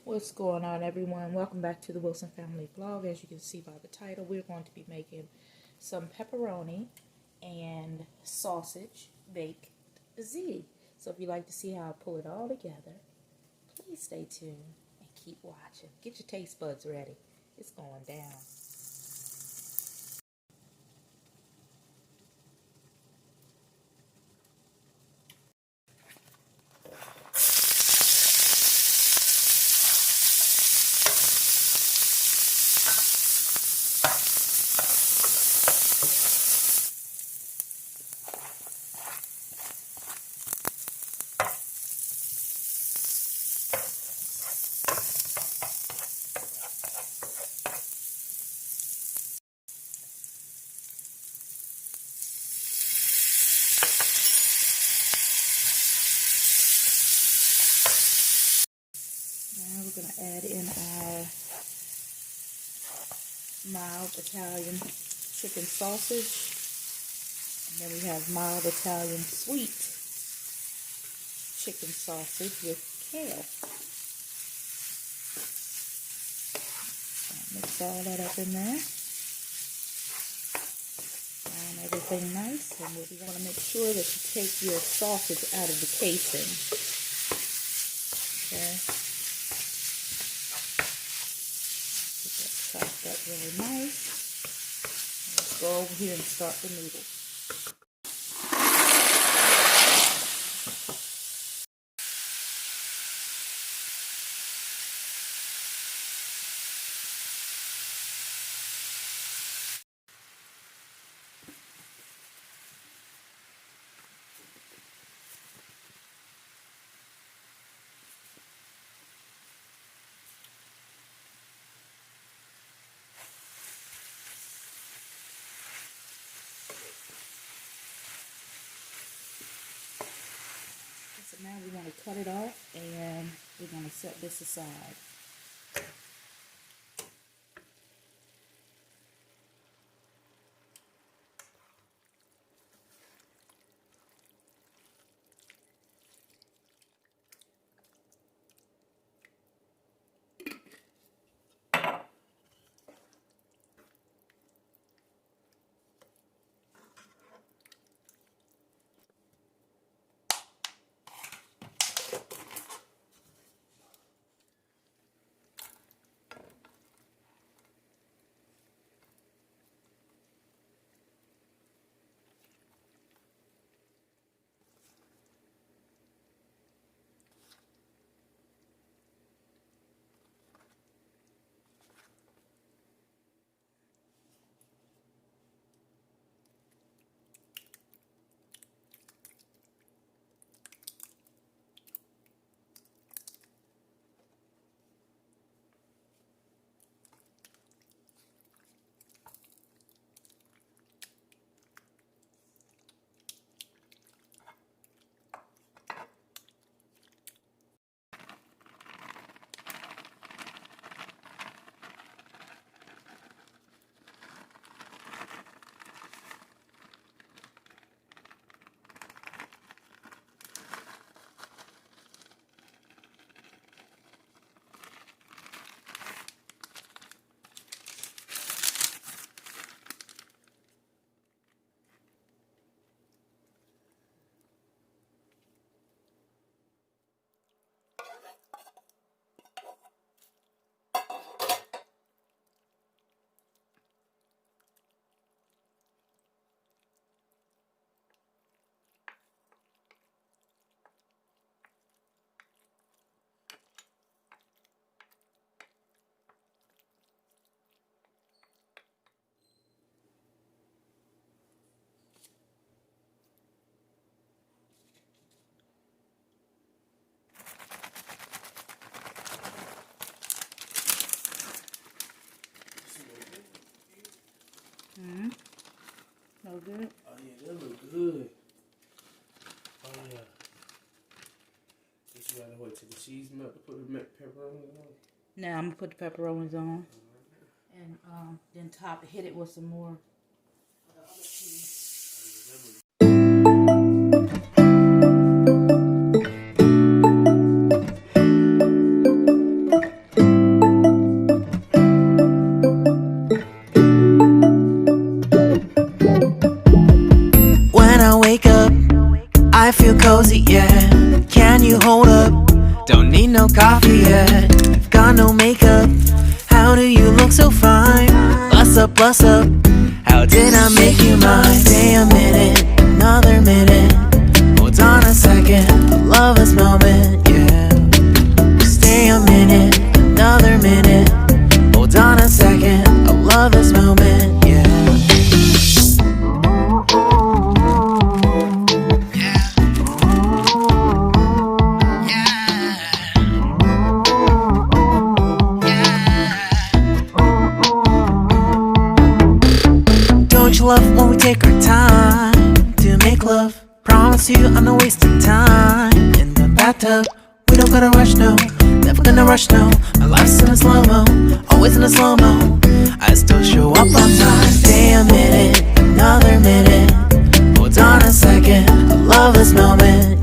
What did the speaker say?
What's going on, everyone? Welcome back to the Wilson Family Vlog. As you can see by the title, we're going to be making some pepperoni and sausage baked ziti. So if you'd like to see how I pull it all together, please stay tuned and keep watching. Get your taste buds ready. It's going down. Now we're going to add in our mild Italian chicken sausage. And then we have mild Italian sweet chicken sausage with kale. Mix all that up in there. Brown everything nice. And you want to make sure that you take your sausage out of the casing. Okay. Chopped up really nice. Let's go over here and start the noodles. So now we want to cut it off and we're going to set this aside. No good? Oh yeah, that look good. Oh yeah. Just gotta wait till the cheese melt to put the pepperoni on. Now I'm gonna put the pepperonis on, and then hit it with some more of the other cheese. I feel cozy, yeah. Can you hold up? Don't need no coffee yet. I've got no makeup. How do you look so fine? Bust up, bust up. How did I make you mine? Stay a minute, another minute. Hold on a second, I love this moment, yeah. Stay a minute, another minute. Hold on a second, I love this moment, yeah. Don't you love when we take our time to make love? Promise you I'm not wasting time in the bathtub. We don't gotta rush, no. Never gonna rush, no. My life's in a slow-mo, always in a slow-mo. I still show up on time. Stay a minute, another minute. Hold on a second, I love this moment.